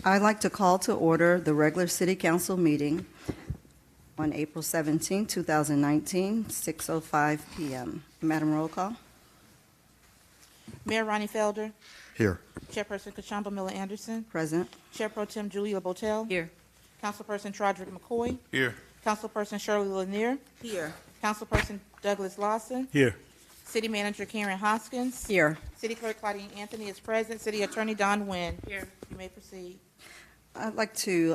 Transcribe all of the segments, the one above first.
I'd like to call to order the regular City Council meeting on April 17, 2019, 6:05 p.m. Madam Roll Call. Mayor Ronnie Felder, Here. Chairperson Kashamba Miller Anderson, Present. Chair Pro Tem Julia Botel, Here. Councilperson Trodrick McCoy, Here. Councilperson Shirley Lanier, Here. Councilperson Douglas Lawson, Here. City Manager Karen Hoskins, Here. City Clerk Claudine Anthony is present, City Attorney Don Wynn. Here. You may proceed. I'd like to,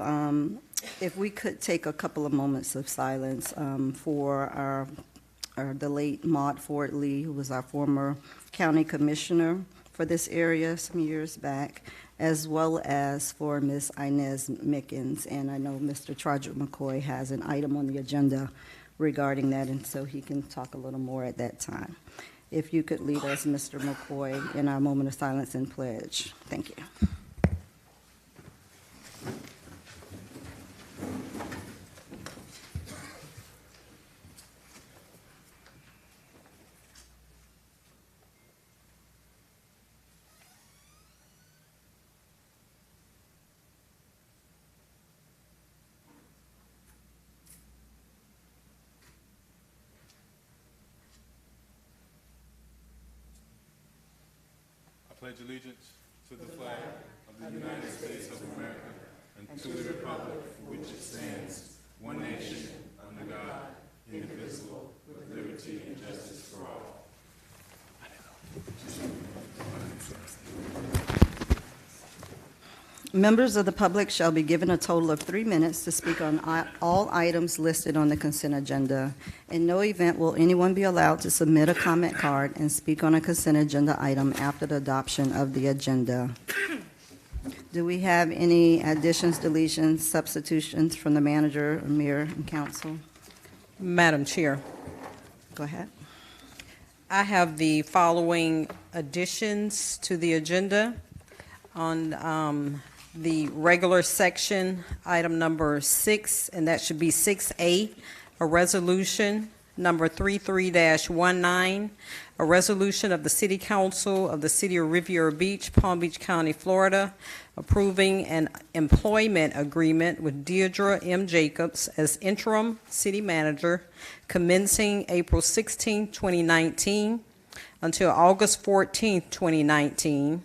if we could take a couple of moments of silence for the late Maud Ford Lee, who was our former county commissioner for this area some years back, as well as for Ms. Inez Mickens. And I know Mr. Trodrick McCoy has an item on the agenda regarding that, and so he can talk a little more at that time. If you could lead us, Mr. McCoy, in our moment of silence and pledge. Thank you. I pledge allegiance to the flag of the United States of America and to the republic for which it stands, one nation, under God, indivisible, with liberty and justice for all. Members of the public shall be given a total of 3 minutes to speak on all items listed on the consent agenda. In no event will anyone be allowed to submit a comment card and speak on a consent agenda item after the adoption of the agenda. Do we have any additions, deletions, substitutions from the manager, mayor, and council? Madam Chair, Go ahead. I have the following additions to the agenda. On the regular section, item number 6, and that should be 6A, a resolution number 33-19, a resolution of the City Council of the City of Riviera Beach, Palm Beach County, Florida, approving an employment agreement with Deidre M. Jacobs as interim city manager commencing April 16, 2019 until August 14, 2019.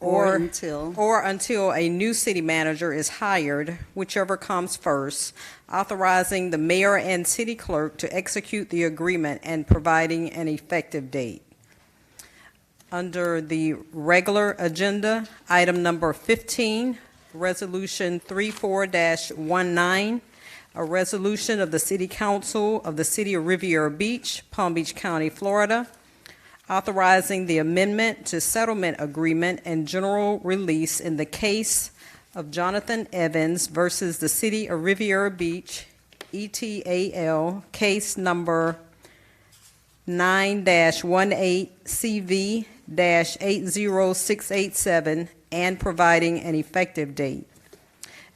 Or until a new city manager is hired, whichever comes first, authorizing the mayor and city clerk to execute the agreement and providing an effective date. Under the regular agenda, item number 15, Resolution 34-19, a resolution of the City Council of the City of Riviera Beach, Palm Beach County, Florida, authorizing the amendment to settlement agreement and general release in the case of Jonathan Evans versus the City of Riviera Beach, ETAL, case number 9-18CV-80687, and providing an effective date.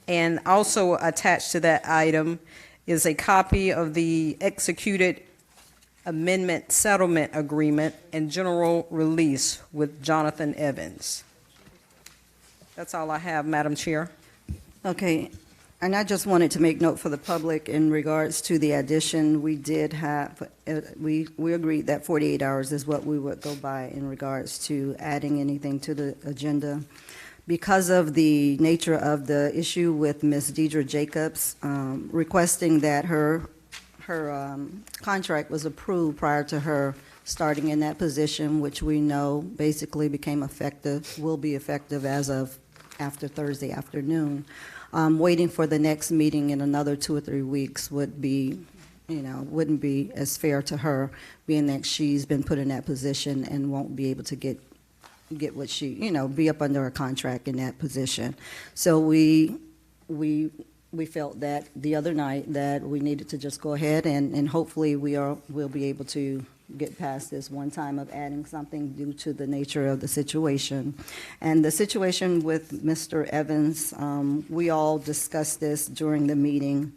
And also attached to that item is a copy of the executed amendment settlement agreement and general release with Jonathan Evans. That's all I have, Madam Chair. Okay, and I just wanted to make note for the public in regards to the addition. We did have, we agreed that 48 hours is what we would go by in regards to adding anything to the agenda. Because of the nature of the issue with Ms. Deidre Jacobs, requesting that her contract was approved prior to her starting in that position, which we know basically became effective, will be effective as of after Thursday afternoon. Waiting for the next meeting in another 2 or 3 weeks would be, wouldn't be as fair to her, being that she's been put in that position and won't be able to get what she, be up under a contract in that position. So we felt that the other night that we needed to just go ahead and hopefully we'll be able to get past this one time of adding something due to the nature of the situation. And the situation with Mr. Evans, we all discussed this during the meeting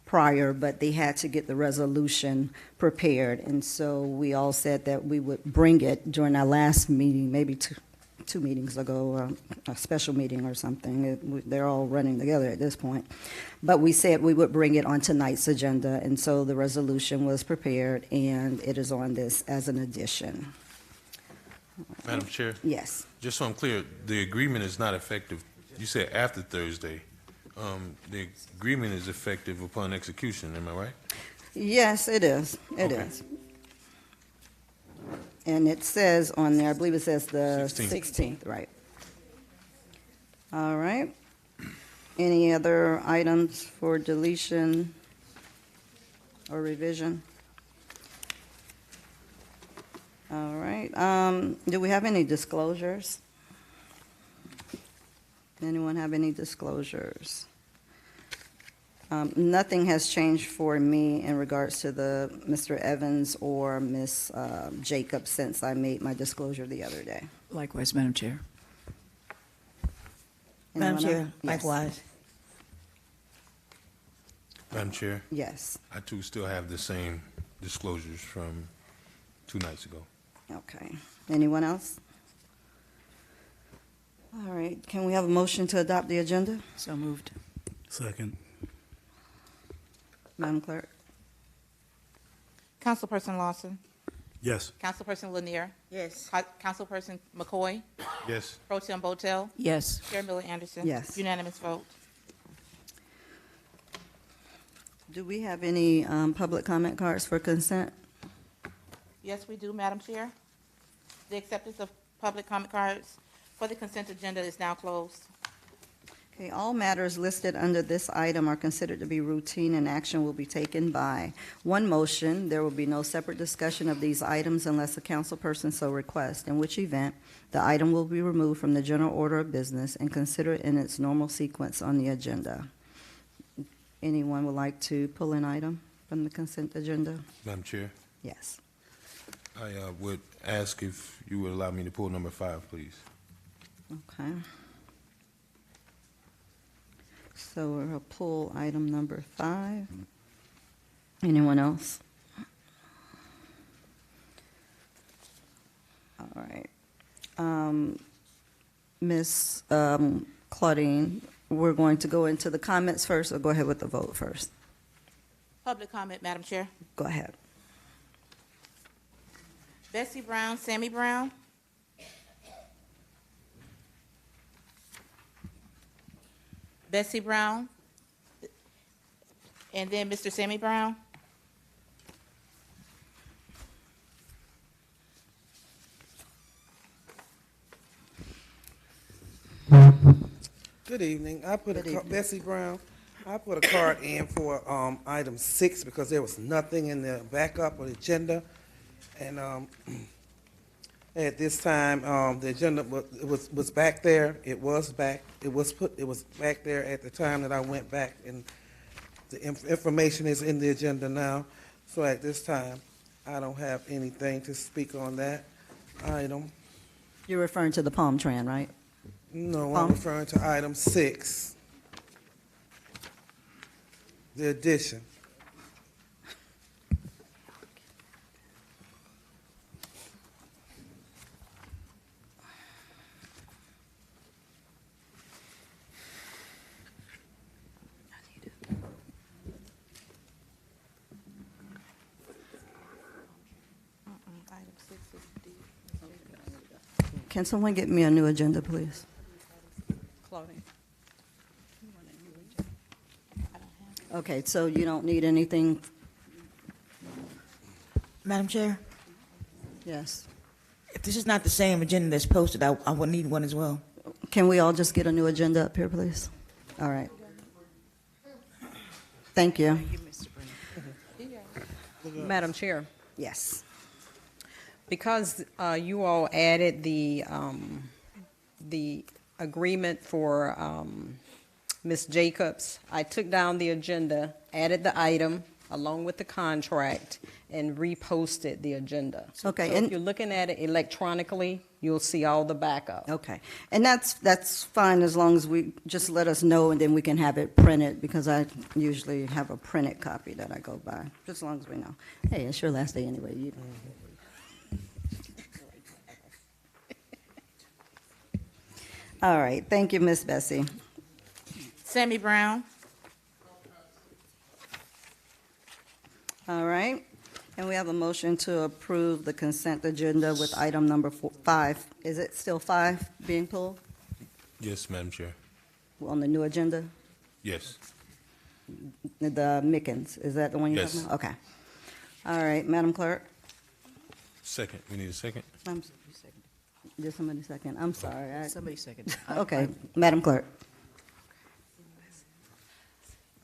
prior, but they had to get the resolution prepared. And so we all said that we would bring it during our last meeting, maybe two meetings ago, a special meeting or something. They're all running together at this point. But we said we would bring it on tonight's agenda, and so the resolution was prepared, and it is on this as an addition. Madam Chair, Yes. just so I'm clear, the agreement is not effective, you said after Thursday. The agreement is effective upon execution, am I right? Yes, it is. It Okay. is. And it says on there, I believe it says the 16th. 16th, right. All right. Any other items for deletion or revision? All right. Do we have any disclosures? Anyone have any disclosures? Nothing has changed for me in regards to the Mr. Evans or Ms. Jacobs since I made my disclosure the other day. Likewise, Madam Chair. Madam Anyone Chair, else? Yes. likewise. Madam Chair, Yes, I too still have the same disclosures from 2 nights ago. okay. Anyone else? All right, can we have a motion to adopt the agenda, So moved. Second. Madam Clerk? Councilperson Lawson, Yes. Councilperson Lanier, Yes. Councilperson McCoy, Yes, Pro Tem Botel, Yes. Chair Miller Anderson. Yes. Unanimous vote. Do we have any public comment cards for consent? Yes, we do, Madam Chair. The acceptance of public comment cards for the consent agenda is now closed. Okay, all matters listed under this item are considered to be routine and action will be taken by one motion. There will be no separate discussion of these items unless a council person so requests, in which event the item will be removed from the general order of business and considered in its normal sequence on the agenda. Anyone would like to pull an item from the consent agenda? Madam Chair, Yes. I would ask if you would allow me to pull number 5, please. Okay. So we'll pull item number 5. Anyone else? All right. Ms. Claudine, we're going to go into the comments first, or go ahead with the vote first? Public comment, Madam Chair. Go ahead. Bessie Brown, Sammy Brown. Bessie Brown. And then Mr. Sammy Brown. Good evening. I put Good evening. Bessie Brown. I put a card in for item 6 because there was nothing in the backup of the agenda, and at this time the agenda was back there. It was back. It was back there at the time that I went back, and the information is in the agenda now. So at this time, I don't have anything to speak on that item. You're referring to the palm trend, right? No, Palm? I'm referring to item 6, the addition. Item 6 is D. Can someone get me a new agenda, please? Claudine. I don't have. Okay, so you don't need anything? Madam Chair, Yes. if this is not the same agenda that's posted, I would need one as well. Can we all just get a new agenda up here, please? All right. Thank you. Madam Chair, Yes. because you all added the agreement for Ms. Jacobs, I took down the agenda, added the item, along with the contract and reposted the agenda. Okay, So and- if you're looking at it electronically, you'll see all the backup. Okay, and that's fine as long as we, just let us know and then we can have it printed, because I usually have a printed copy that I go by, just as long as we know. Hey, it's your last day anyway. All right, thank you, Miss Bessie. Sammy Brown. All right, and we have a motion to approve the consent agenda with item number 5. Is it still 5 being pulled Yes, Madam Chair. on the new agenda? Yes. The Mickens, is that the one you're talking Yes. about? Okay. All right, Madam Clerk? Second. We need a second. Did somebody second? I'm sorry. Somebody second. Okay, Madam Clerk?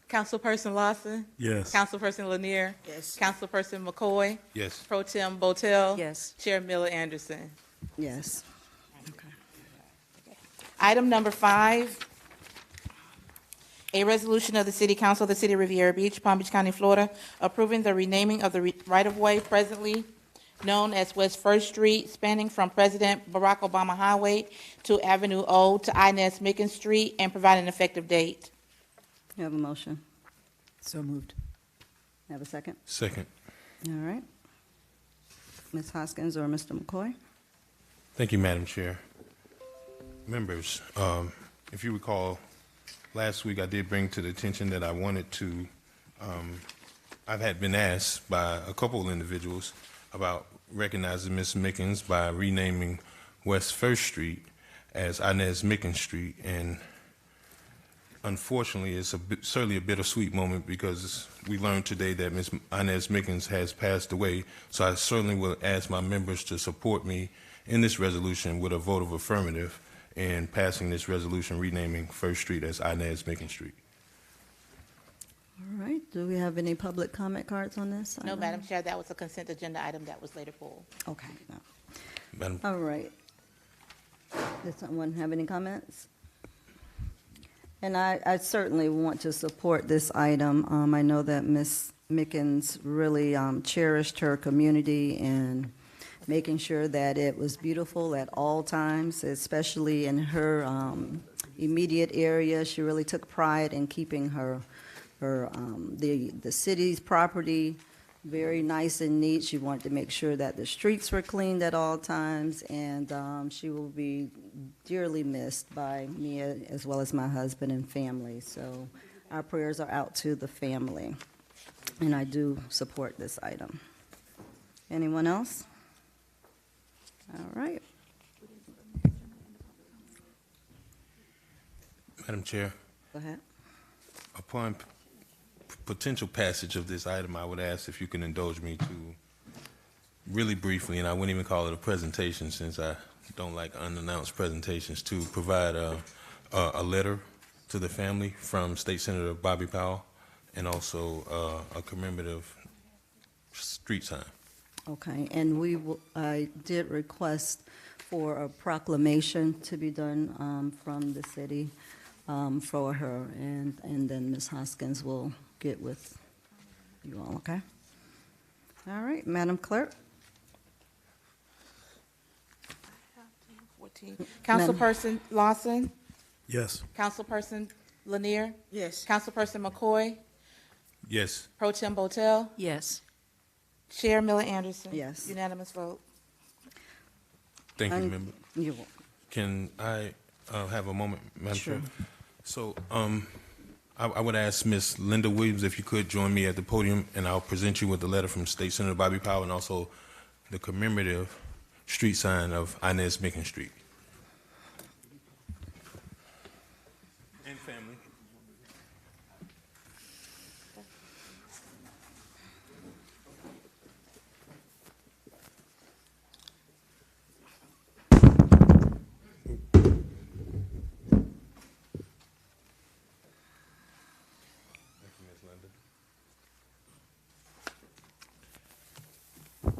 Councilperson Lawson. Yes. Councilperson Lanier. Yes. Councilperson McCoy. Yes. Pro Tem Botel. Yes. Chair Miller Anderson. Yes. Item number 5, a resolution of the City Council of the City of Riviera Beach, Palm Beach County, Florida, approving the renaming of the right-of-way presently known as West First Street, spanning from President Barack Obama Highway to Avenue O to Inez Mickens Street, and providing an effective date. You have a motion? So moved. Have a second? Second. All right. Ms. Hoskins or Mr. McCoy? Thank you, Madam Chair. Members, if you recall, last week I did bring to the attention that I wanted to, I've had been asked by a couple of individuals about recognizing Ms. Mickens by renaming West First Street as Inez Mickens Street. And unfortunately, it's certainly a bittersweet moment because we learned today that Ms. Inez Mickens has passed away. So I certainly will ask my members to support me in this resolution with a vote of affirmative in passing this resolution renaming First Street as Inez Mickens Street. All right, do we have any public comment cards on this? No, item? Madam Chair, that was a consent agenda item that was later pulled. Okay, no. Madam, All right. Does someone have any comments? And I certainly want to support this item. I know that Ms. Mickens really cherished her community and making sure that it was beautiful at all times, especially in her immediate area. She really took pride in keeping the city's property very nice and neat. She wanted to make sure that the streets were cleaned at all times, and she will be dearly missed by me as well as my husband and family. So our prayers are out to the family, and I do support this item. Anyone else? All right. Madam Chair, Go ahead. upon potential passage of this item, I would ask if you can indulge me to really briefly, and I wouldn't even call it a presentation since I don't like unannounced presentations, to provide a letter to the family from State Senator Bobby Powell and also a commemorative street sign. Okay, and I did request for a proclamation to be done from the city for her, and then Ms. Hoskins will get with you all, okay? All right, Madam Clerk? 14. Councilperson Lawson, Yes. Councilperson Lanier, Yes. Councilperson McCoy, Yes. Pro Tem Botel, Yes. Chair Miller Anderson. Yes. Unanimous vote. Thank you, And- member. You're welcome. Can I have a moment, Madam Sure. Chair? So I would ask Ms. Linda Williams if you could join me at the podium, and I'll present you with the letter from State Senator Bobby Powell and also the commemorative street sign of Inez Mickens Street. And family.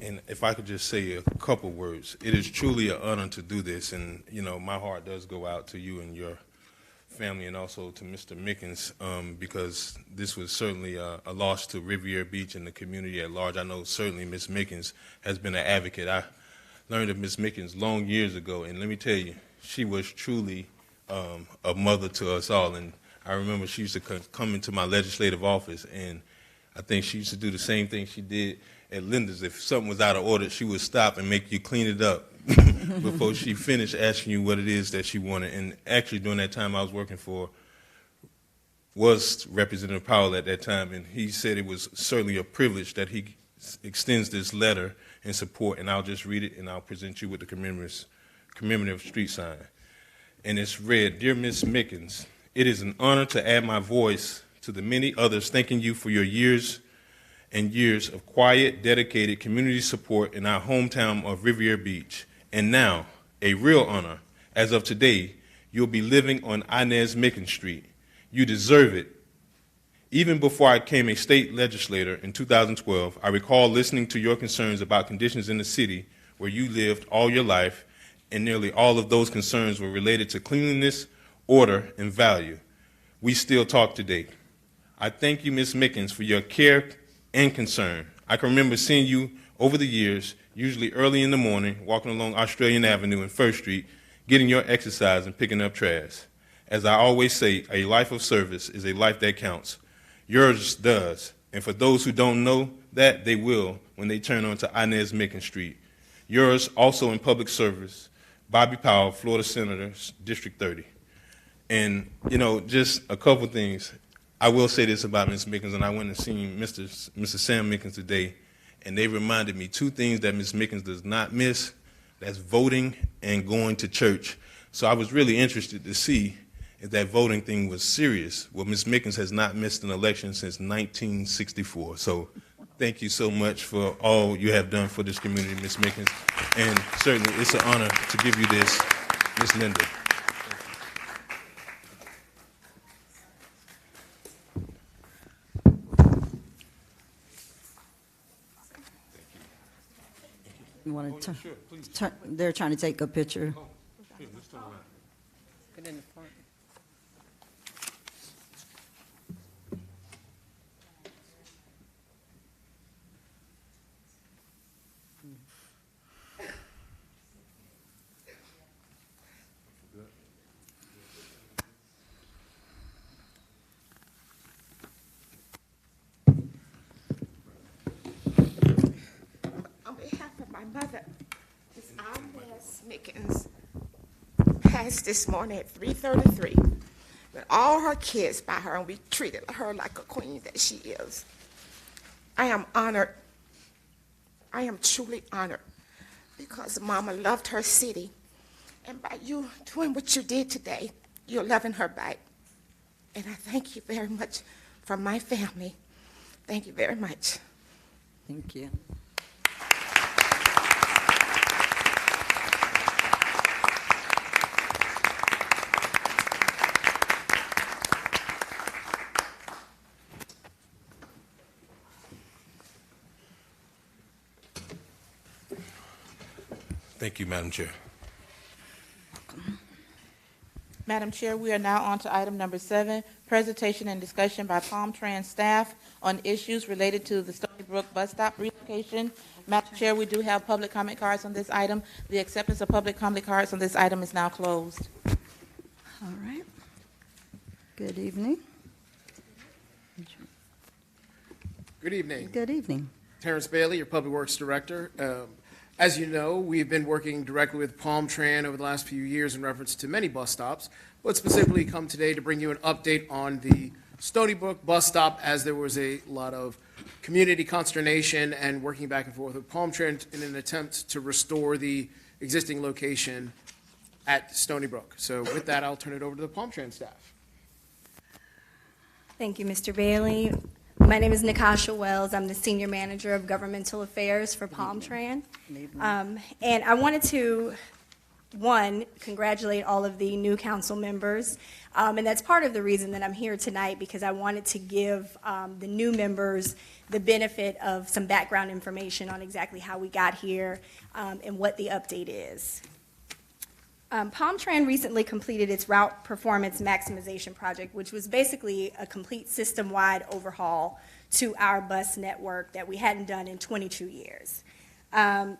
And if I could just say a couple words, it is truly an honor to do this, and you know my heart does go out to you and your family and also to Mr. Mickens, because this was certainly a loss to Riviera Beach and the community at large. I know certainly Ms. Mickens has been an advocate. I learned of Ms. Mickens long years ago, and let me tell you, she was truly a mother to us all. And I remember she used to come into my legislative office, and I think she used to do the same thing she did at Linda's. If something was out of order, she would stop and make you clean it up before she finished asking you what it is that she wanted. And actually, during that time I was working for, was Representative Powell at that time, and he said it was certainly a privilege that he extends this letter in support, and I'll just read it, and I'll present you with the commemorative street sign. And it's read, "Dear Ms. Mickens, it is an honor to add my voice to the many others thanking you for your years and years of quiet, dedicated community support in our hometown of Riviera Beach. And now, a real honor, as of today, you'll be living on Inez Mickens Street. You deserve it. Even before I became a state legislator in 2012, I recall listening to your concerns about conditions in the city where you lived all your life, and nearly all of those concerns were related to cleanliness, order, and value. We still talk today. I thank you, Ms. Mickens, for your care and concern. I can remember seeing you over the years, usually early in the morning, walking along Australian Avenue and First Street, getting your exercise and picking up trash. As I always say, a life of service is a life that counts. Yours does, and for those who don't know that, they will when they turn onto Inez Mickens Street. Yours also in public service, Bobby Powell, Florida Senator, District 30. And, you know, just a couple things. I will say this about Ms. Mickens, and I went and seen Mr. Sam Mickens today, and they reminded me two things that Ms. Mickens does not miss. That's voting and going to church. So I was really interested to see if that voting thing was serious. Well, Ms. Mickens has not missed an election since 1964. So thank you so much for all you have done for this community, Ms. Mickens. And certainly it's an honor to give you this, Ms. Linda. You want to Sure, please. turn, they're trying to take a picture. Here, let's turn around. Get in the front. On behalf of my mother, Ms. Inez Mickens, passed this morning at 3:33, with all her kids by her, and we treated her like a queen that she is. I am honored. I am truly honored because Mama loved her city, and by you doing what you did today, you're loving her back. And I thank you very much from my family. Thank you very much. Thank you. Thank you, Madam Chair. Madam Chair, we are now on to item number 7, presentation and discussion by Palm Trans staff on issues related to the Stony Brook bus stop relocation. Madam Chair, we do have public comment cards on this item. The acceptance of public comment cards on this item is now closed. All right. Good evening. Good evening. Good evening. Terrence Bailey, your Public Works Director. As you know, we've been working directly with Palm Tran over the last few years in reference to many bus stops, but specifically come today to bring you an update on the Stony Brook bus stop, as there was a lot of community consternation and working back and forth with Palm Tran in an attempt to restore the existing location at Stony Brook. So with that, I'll turn it over to the Palm Tran staff. Thank you, Mr. Bailey. My name is Nakasha Wells. I'm the Senior Manager of Governmental Affairs for Palm Tran. And I wanted to, one, congratulate all of the new council members. And that's part of the reason that I'm here tonight, because I wanted to give the new members the benefit of some background information on exactly how we got here and what the update is. Palm Tran recently completed its route performance maximization project, which was basically a complete system-wide overhaul to our bus network that we hadn't done in 22 years.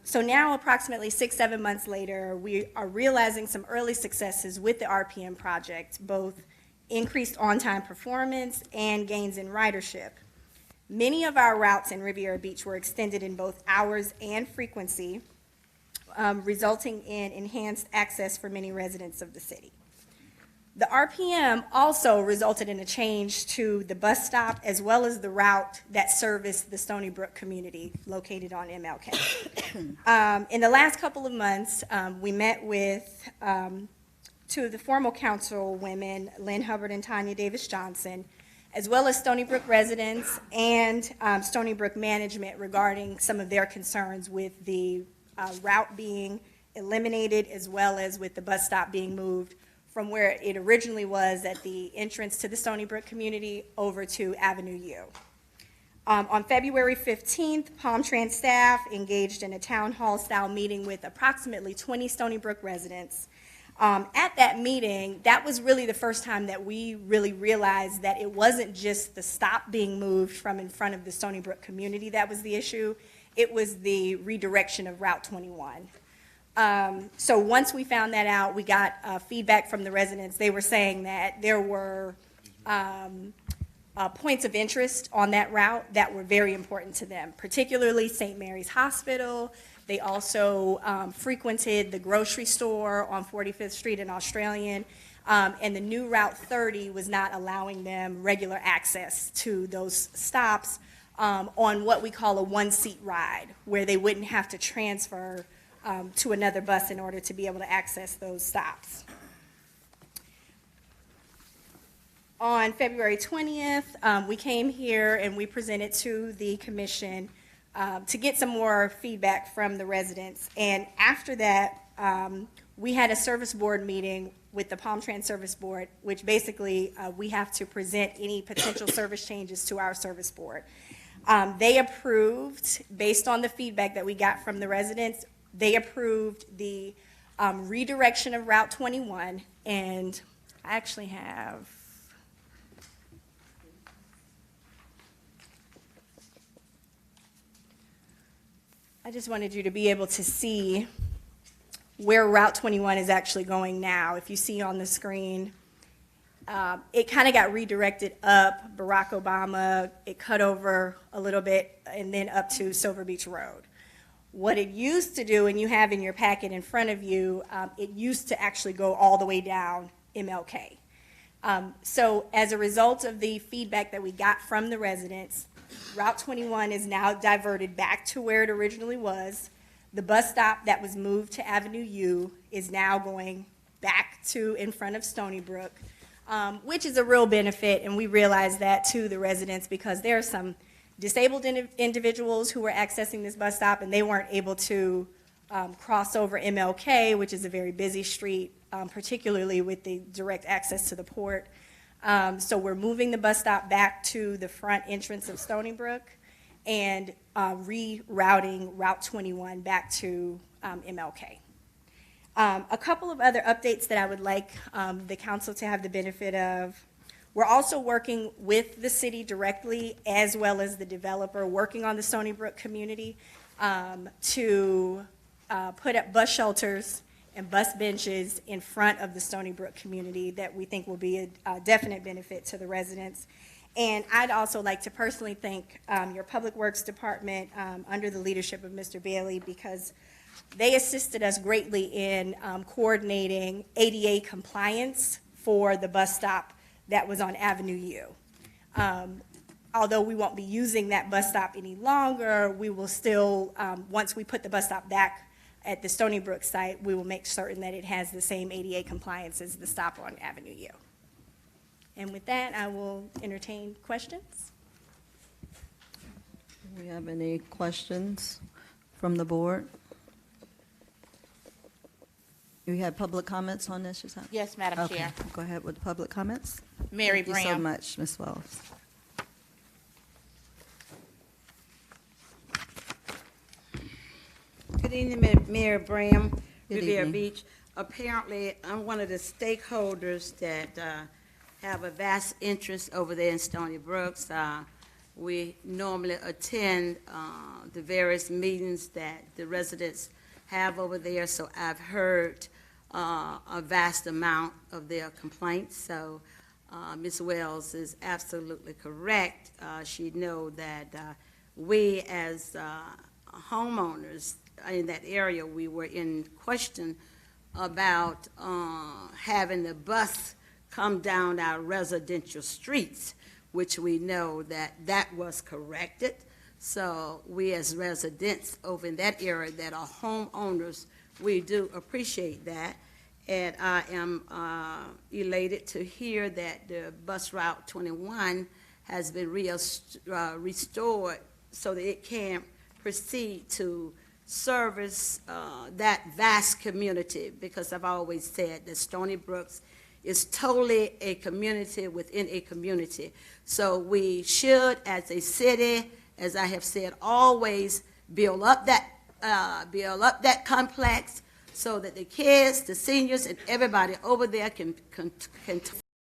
So now, approximately 6-7 months later, we are realizing some early successes with the RPM project, both increased on-time performance and gains in ridership. Many of our routes in Riviera Beach were extended in both hours and frequency, resulting in enhanced access for many residents of the city. The RPM also resulted in a change to the bus stop as well as the route that serviced the Stony Brook community located on MLK. In the last couple of months, we met with two of the former council women, Lynn Hubbard and Tanya Davis Johnson, as well as Stony Brook residents and Stony Brook management regarding some of their concerns with the route being eliminated as well as with the bus stop being moved from where it originally was at the entrance to the Stony Brook community over to Avenue U. On February 15th, Palm Tran staff engaged in a town hall style meeting with approximately 20 Stony Brook residents. At that meeting, that was really the first time that we really realized that it wasn't just the stop being moved from in front of the Stony Brook community that was the issue. It was the redirection of Route 21. So once we found that out, we got feedback from the residents. They were saying that there were points of interest on that route that were very important to them, particularly St. Mary's Hospital. They also frequented the grocery store on 45th Street and Australian, and the new Route 30 was not allowing them regular access to those stops on what we call a one-seat ride, where they wouldn't have to transfer to another bus in order to be able to access those stops. On February 20th, we came here and we presented to the commission to get some more feedback from the residents. And after that, we had a service board meeting with the Palm Tran Service Board, which basically we have to present any potential service changes to our service board. They approved, based on the feedback that we got from the residents, they approved the redirection of Route 21, and I actually have I just wanted you to be able to see where Route 21 is actually going now. If you see on the screen, it kind of got redirected up Barack Obama, it cut over a little bit, and then up to Silver Beach Road. What it used to do, and you have in your packet in front of you, it used to actually go all the way down MLK. So as a result of the feedback that we got from the residents, Route 21 is now diverted back to where it originally was. The bus stop that was moved to Avenue U is now going back to in front of Stony Brook, which is a real benefit, and we realize that to the residents because there are some disabled individuals who were accessing this bus stop and they weren't able to cross over MLK, which is a very busy street, particularly with the direct access to the port. So we're moving the bus stop back to the front entrance of Stony Brook and rerouting Route 21 back to MLK. A couple of other updates that I would like the council to have the benefit of. We're also working with the city directly as well as the developer working on the Stony Brook community to put up bus shelters and bus benches in front of the Stony Brook community that we think will be a definite benefit to the residents. And I'd also like to personally thank your Public Works Department under the leadership of Mr. Bailey because they assisted us greatly in coordinating ADA compliance for the bus stop that was on Avenue U. Although we won't be using that bus stop any longer, we will still, once we put the bus stop back at the Stony Brook site, we will make certain that it has the same ADA compliance as the stop on Avenue U. And with that, I will entertain questions. Do we have any questions from the board? You have public comments on this, is that? Yes, Madam Okay, Chair. go ahead with the public comments. Mary Thank you so Bram. much, Ms. Wells. Good evening, Mayor Bram, Good Riviera evening. Beach. apparently, I'm one of the stakeholders that have a vast interest over there in Stony Brooks. We normally attend the various meetings that the residents have over there, so I've heard a vast amount of their complaints. So Ms. Wells is absolutely correct. She know that we as homeowners in that area, we were in question about having the bus come down our residential streets, which we know that that was corrected. So we as residents over in that area that are homeowners, we do appreciate that. And I am elated to hear that the bus route 21 has been restored so that it can proceed to service that vast community, because I've always said that Stony Brooks is totally a community within a community. So we should, as a city, as I have said, always build up that complex so that the kids, the seniors, and everybody over there can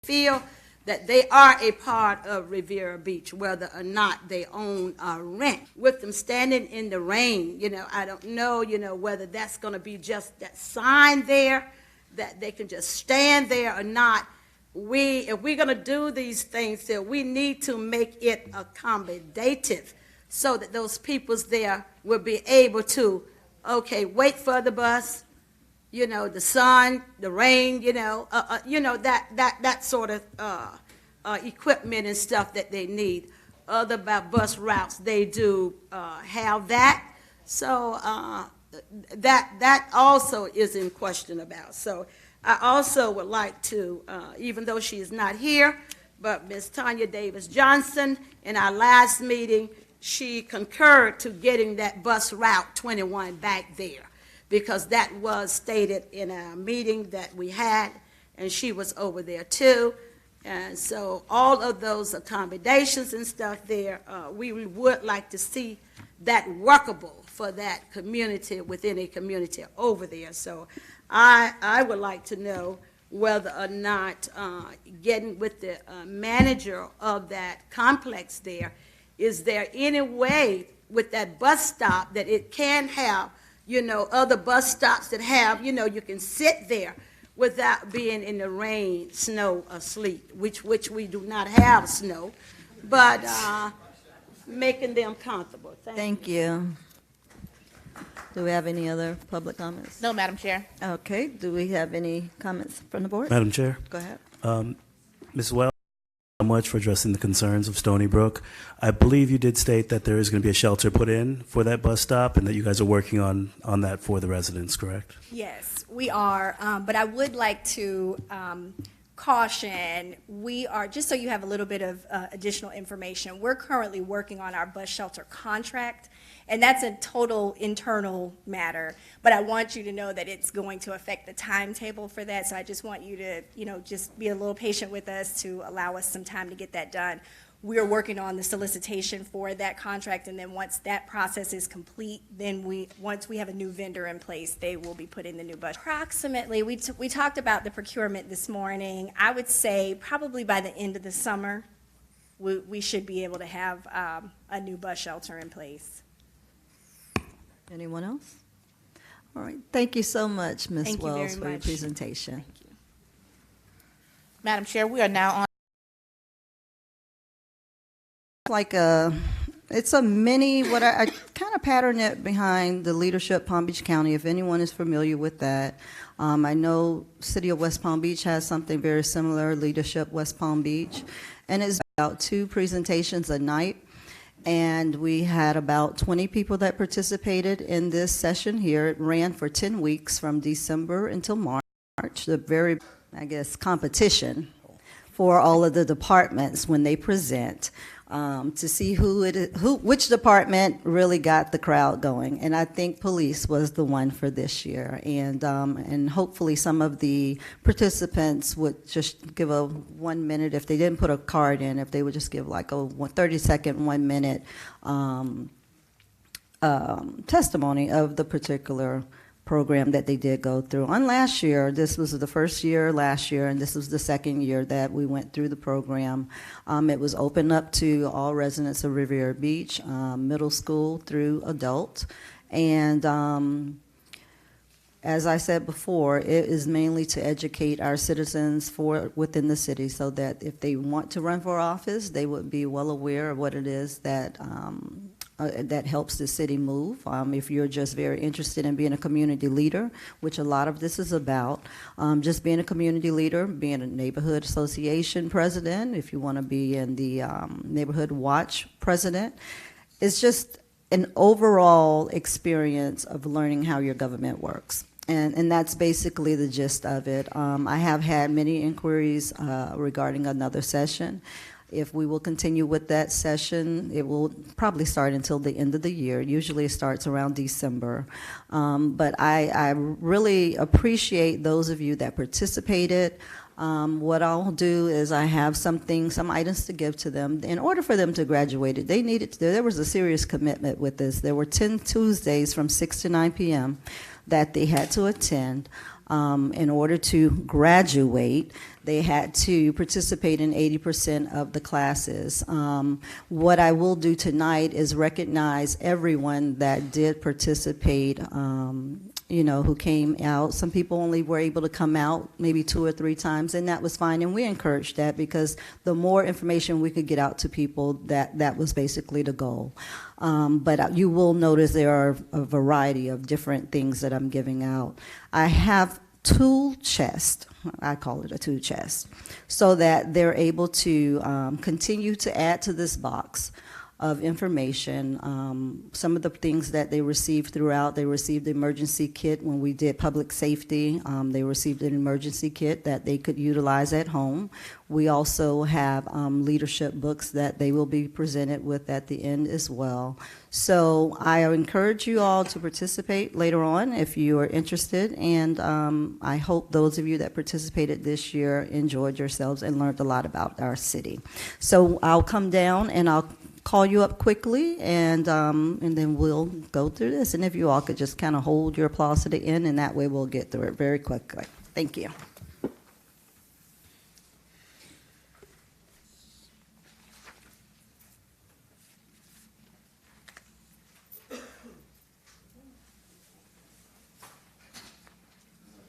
feel that they are a part of Riviera Beach, whether or not they own or rent. With them standing in the rain, I don't know, whether that's going to be just that sign there, that they can just stand there or not. If we're going to do these things there, we need to make it accommodative so that those peoples there will be able to, wait for the bus, the sun, the rain, that sort of equipment and stuff that they need. Other bus routes, they do have that. So that also is in question about. So I also would like to, even though she is not here, but Ms. Tanya Davis Johnson, in our last meeting, she concurred to getting that bus route 21 back there, because that was stated in a meeting that we had, and she was over there too. And so all of those accommodations and stuff there, we would like to see that workable for that community within a community over there. So I would like to know whether or not getting with the manager of that complex there, is there any way with that bus stop that it can have, other bus stops that have, you can sit there without being in the rain, snow, or sleet, which we do not have snow, but making them comfortable. Thank you. Do we have any other public comments? No, Madam Chair. Okay, do we have any comments from the board? Madam Chair, Go ahead. Ms. Wells, thank you so much for addressing the concerns of Stony Brook. I believe you did state that there is going to be a shelter put in for that bus stop and that you guys are working on that for the residents, correct? Yes, we are, but I would like to caution, we are, just so you have a little bit of additional information, we're currently working on our bus shelter contract, and that's a total internal matter, but I want you to know that it's going to affect the timetable for that, so I just want you to, just be a little patient with us to allow us some time to get that done. We're working on the solicitation for that contract, and then once that process is complete, then once we have a new vendor in place, they will be putting the new bus. Approximately, we talked about the procurement this morning. I would say probably by the end of the summer, we should be able to have a new bus shelter in place. Anyone else? All right, thank you so much, Ms. Thank you very Wells, for your much. presentation. Thank you. Madam Chair, we are now on. It's a mini, what I kind of pattern it behind the Leadership Palm Beach County, if anyone is familiar with that. I know City of West Palm Beach has something very similar, Leadership West Palm Beach, and it's about 2 presentations a night. And we had about 20 people that participated in this session here. It ran for 10 weeks from December until March, the very, competition for all of the departments when they present, to see which department really got the crowd going. And I think police was the one for this year. And hopefully some of the participants would just give a 1 minute, if they didn't put a card in, if they would just give like a 30-second, 1 minute testimony of the particular program that they did go through. On last year, this was the first year last year, and this was the second year that we went through the program. It was open up to all residents of Riviera Beach, middle school through adult. And as I said before, it is mainly to educate our citizens within the city so that if they want to run for office, they would be well aware of what it is that that helps the city move. If you're just very interested in being a community leader, which a lot of this is about, just being a community leader, being a neighborhood association president, if you want to be in the neighborhood watch president, it's just an overall experience of learning how your government works. And that's basically the gist of it. I have had many inquiries regarding another session. If we will continue with that session, it will probably start until the end of the year. Usually it starts around December. But I really appreciate those of you that participated. What I'll do is I have some items to give to them. In order for them to graduate, there was a serious commitment with this. There were 10 Tuesdays from 6 to 9 p.m. that they had to attend. In order to graduate, they had to participate in 80% of the classes. What I will do tonight is recognize everyone that did participate, who came out. Some people only were able to come out maybe 2 or 3 times, and that was fine, and we encouraged that because the more information we could get out to people, that was basically the goal. But you will notice there are a variety of different things that I'm giving out. I have tool chest, I call it a tool chest, so that they're able to continue to add to this box of information. Some of the things that they received throughout, they received the emergency kit when we did public safety. They received an emergency kit that they could utilize at home. We also have leadership books that they will be presented with at the end as well. So I encourage you all to participate later on if you are interested, and I hope those of you that participated this year enjoyed yourselves and learned a lot about our city. So I'll come down and I'll call you up quickly, and then we'll go through this. And if you all could just kind of hold your applause to the end, and that way we'll get through it very quickly. Thank you.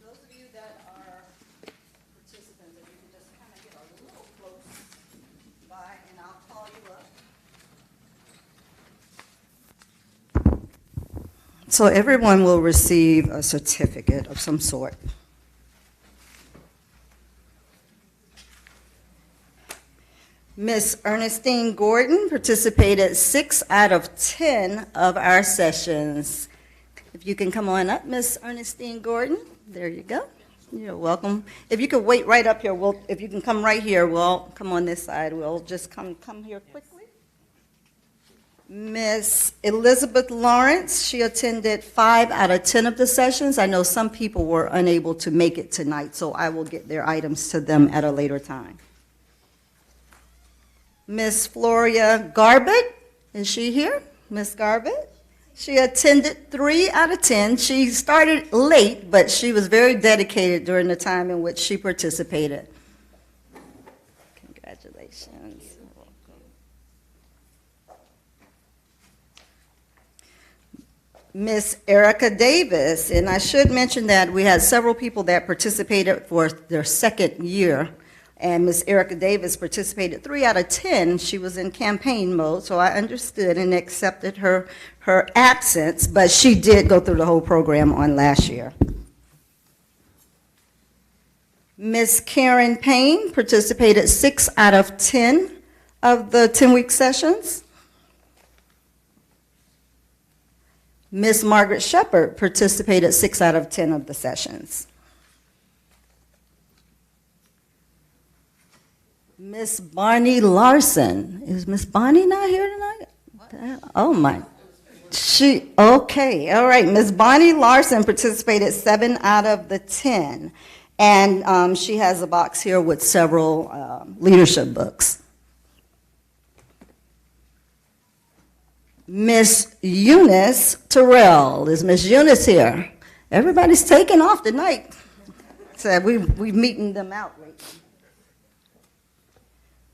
Those of you that are participants, if you can just kind of get a little close by, and I'll call you up. So everyone will receive a certificate of some sort. Miss Ernestine Gordon participated 6 out of 10 of our sessions. If you can come on up, Miss Ernestine Gordon. There you go. You're welcome. If you could wait right up here, if you can come right here, we'll come on this side. We'll just come here quickly. Miss Elizabeth Lawrence, she attended 5 out of 10 of the sessions. I know some people were unable to make it tonight, so I will get their items to them at a later time. Miss Floria Garbett, is she here? Miss Garbett? She attended 3 out of 10. She started late, but she was very dedicated during the time in which she participated. Congratulations. Miss Erica Davis, and I should mention that we had several people that participated for their second year, and Miss Erica Davis participated 3 out of 10. She was in campaign mode, so I understood and accepted her absence, but she did go through the whole program on last year. Miss Karen Payne participated 6 out of 10 of the 10-week sessions. Miss Margaret Shepard participated 6 out of 10 of the sessions. Miss Barney Larson. Is Miss Barney not here tonight? Oh my. Okay, all right. Miss Barney Larson participated 7 out of the 10. And she has a box here with several leadership books. Miss Eunice Terrell. Is Miss Eunice here? Everybody's taking off tonight. So we meeting them out lately.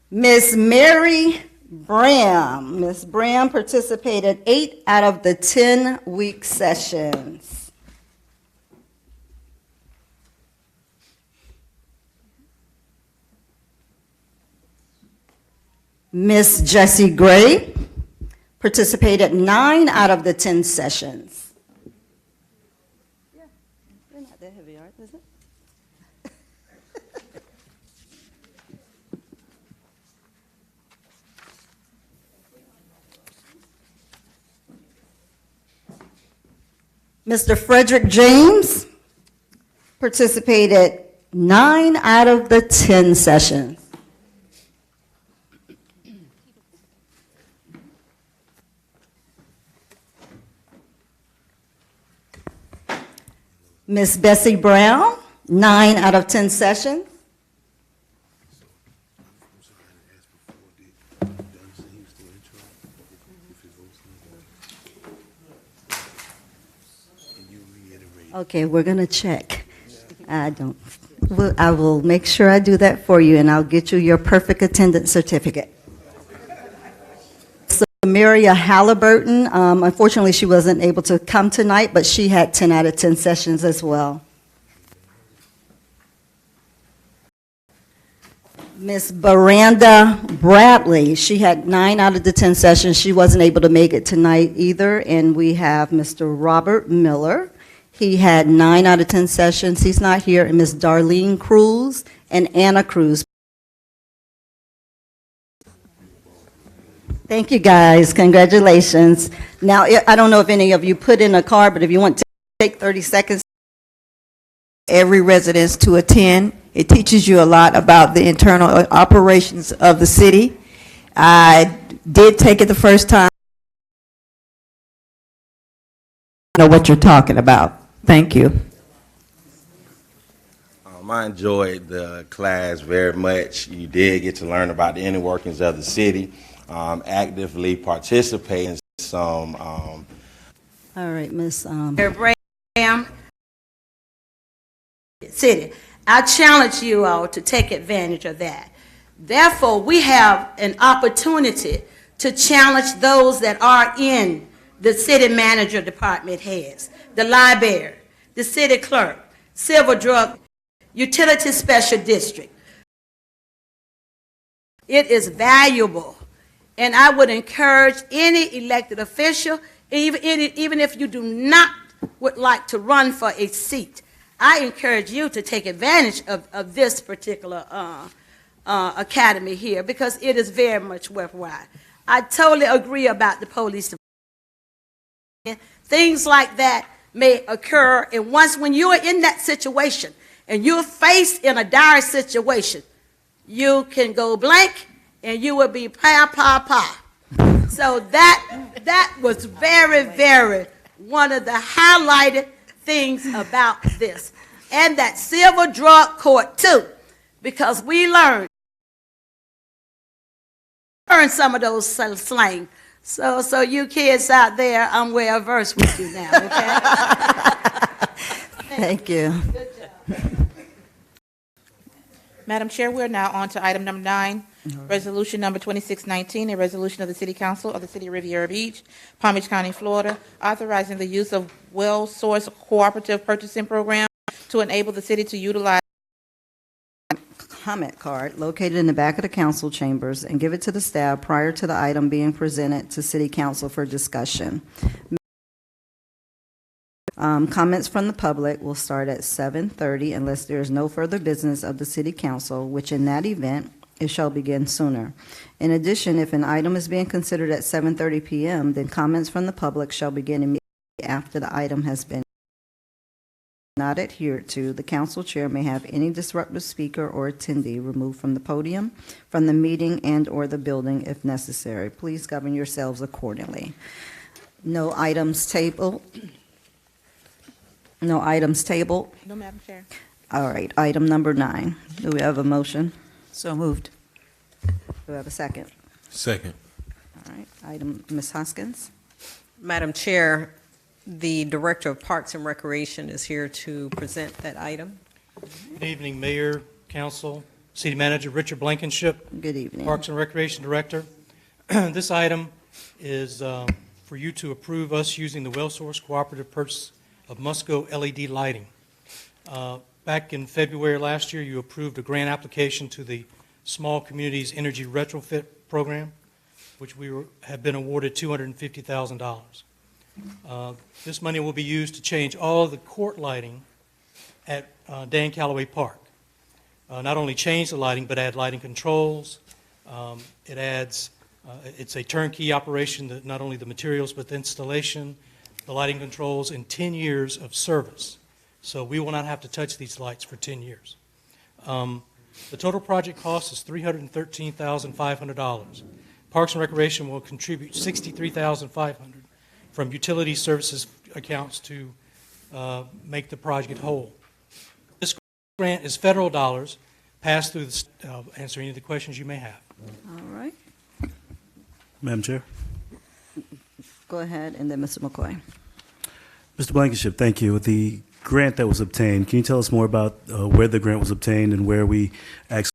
Miss Mary Bram. Miss Bram participated 8 out of the 10 week sessions. Miss Jessie Gray participated 9 out of the 10 sessions. Yeah, they're not that heavy, is it? Mr. Frederick James participated 9 out of the 10 sessions. Miss Bessie Brown, 9 out of 10 sessions. Okay, we're going to check. I will make sure I do that for you, and I'll get you your perfect attendance certificate. Maria Halliburton, unfortunately, she wasn't able to come tonight, but she had 10 out of 10 sessions as well. Miss Miranda Bradley, she had 9 out of the 10 sessions. She wasn't able to make it tonight either. And we have Mr. Robert Miller. He had 9 out of 10 sessions. He's not here. And Miss Darlene Cruz and Anna Cruz. Thank you, guys. Congratulations. Now, I don't know if any of you put in a card, but if you want to take 30 seconds. Every residence to attend. It teaches you a lot about the internal operations of the city. I did take it the first time. I know what you're talking about. Thank you. I enjoyed the class very much. You did get to learn about the inner workings of the city, actively participate in some. All right, Miss. Bram, City. I challenge you all to take advantage of that. Therefore, we have an opportunity to challenge those that are in the city manager department heads, the library, the city clerk, civil drug, utility special district. It is valuable, and I would encourage any elected official, even if you do not would like to run for a seat, I encourage you to take advantage of this particular academy here, because it is very much worthwhile. I totally agree about the police department. Things like that may occur, and when you are in that situation and you're faced in a dire situation, you can go blank and you will be pa. So that was very, very one of the highlighted things about this. And that civil drug court too, because we learned some of those slang. So you kids out there, I'm well versed with you now, okay? Thank you. Good job. Madam Chair, we're now on to item number 9, resolution number 2619, a resolution of the City Council of the City of Riviera Beach, Palm Beach County, Florida, authorizing the use of Well Source Cooperative Purchasing Program to enable the city to utilize Comment card located in the back of the council chambers and give it to the staff prior to the item being presented to City Council for discussion. Comments from the public will start at 7:30 unless there is no further business of the City Council, which in that event, it shall begin sooner. In addition, if an item is being considered at 7:30 p.m., then comments from the public shall begin immediately after the item has been not adhered to. The council chair may have any disruptive speaker or attendee removed from the podium, from the meeting, and/or the building if necessary. Please govern yourselves accordingly. No items tabled. No items tabled. No, Madam Chair. All right, item number 9. Do we have a motion? So moved. Do we have a second? Second. All right, item, Ms. Hoskins. Madam Chair, The Director of Parks and Recreation is here to present that item. Good evening, Mayor, Council, City Manager Richard Blankenship, Good evening. Parks and Recreation Director. This item is for you to approve us using the WellSource Cooperative purchase of Musco LED lighting. Back in February last year, you approved a grant application to the Small Communities Energy Retrofit Program, which have been awarded $250,000. This money will be used to change all of the court lighting at Dan Calloway Park. Not only change the lighting, but add lighting controls. It's a turnkey operation, that not only the materials, but the installation, the lighting controls, and 10 years of service. So we will not have to touch these lights for 10 years. The total project cost is $313,500. Parks and Recreation will contribute $63,500 from utility services accounts to make the project whole. This grant is federal dollars passed through the, answer any of the questions you may have. All right. Madam Chair? Go ahead, and then Mr. McCoy. Mr. Blankenship, thank you. The grant that was obtained, can you tell us more about where the grant was obtained and where we actually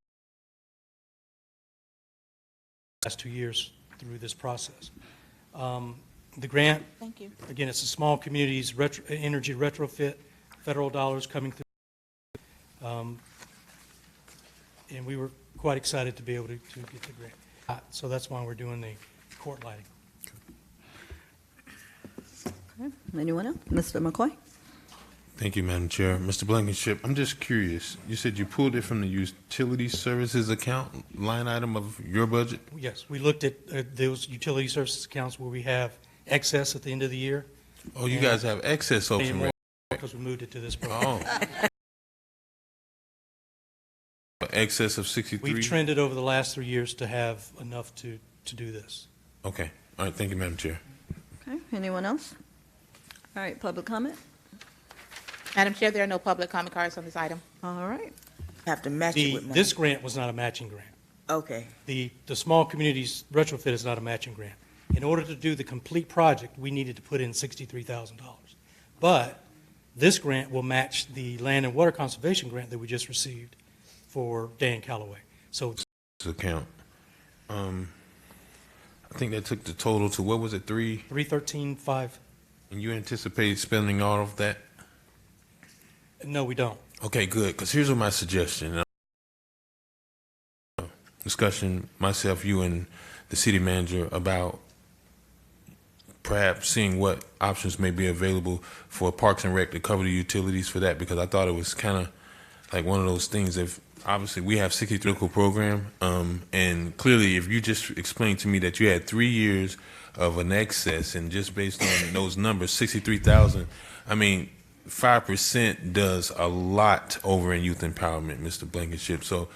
Last 2 years through this process. The grant, Thank you. again, it's a Small Communities Energy Retrofit, federal dollars coming through. And we were quite excited to be able to get the grant. So that's why we're doing the court lighting. Okay. Anyone else? Mr. McCoy? Thank you, Madam Chair. Mr. Blankenship, I'm just curious. You said you pulled it from the utility services account line item of your budget? Yes, we looked at those utility services accounts where we have excess at the end of the year. Oh, you guys have excess open right? Because we moved it to this program. Oh. Excess of 63? We've trended over the last 3 years to have enough to do this. Okay. All right. Thank you, Madam Chair. Okay. Anyone else? All right, public comment? Madam Chair, there are no public comment cards on this item. All right. Have to match it with money. This grant was not a matching grant. Okay. The Small Communities Retrofit is not a matching grant. In order to do the complete project, we needed to put in $63,000. But this grant will match the Land and Water Conservation grant that we just received for Dan Calloway. So Account. I think that took the total to, what was it, 313.5. And you anticipate spending all of that? No, we don't. Okay, good. Because here's what my suggestion. Discussion, myself, you, and the city manager about perhaps seeing what options may be available for Parks and Rec to cover the utilities for that, because I thought it was kind of like one of those things. If obviously we have 63 program, and clearly if you just explained to me that you had 3 years of an excess, and just based on those numbers, 63,000, I mean, 5% does a lot over in youth empowerment, Mr. Blankenship. So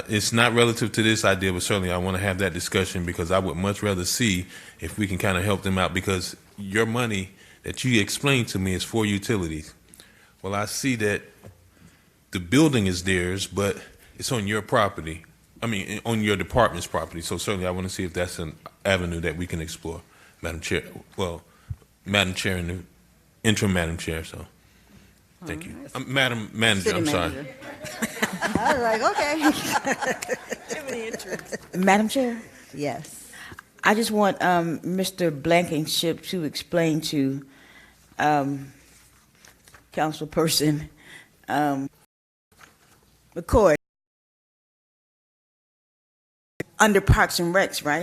it's not relative to this idea, but certainly I want to have that discussion, because I would much rather see if we can kind of help them out, because your money that you explained to me is for utilities. Well, I see that the building is theirs, but it's on your property. I mean, on your department's property. So certainly I want to see if that's an avenue that we can explore, Madam Chair. Well, Madam Chair and the interim Madam Chair, so. Thank you. Madam Manager, City I'm sorry. manager. I was like, okay. Madam Chair, Yes. I just want Mr. Blankenship to explain to Councilperson McCoy under Parks and Recs, right?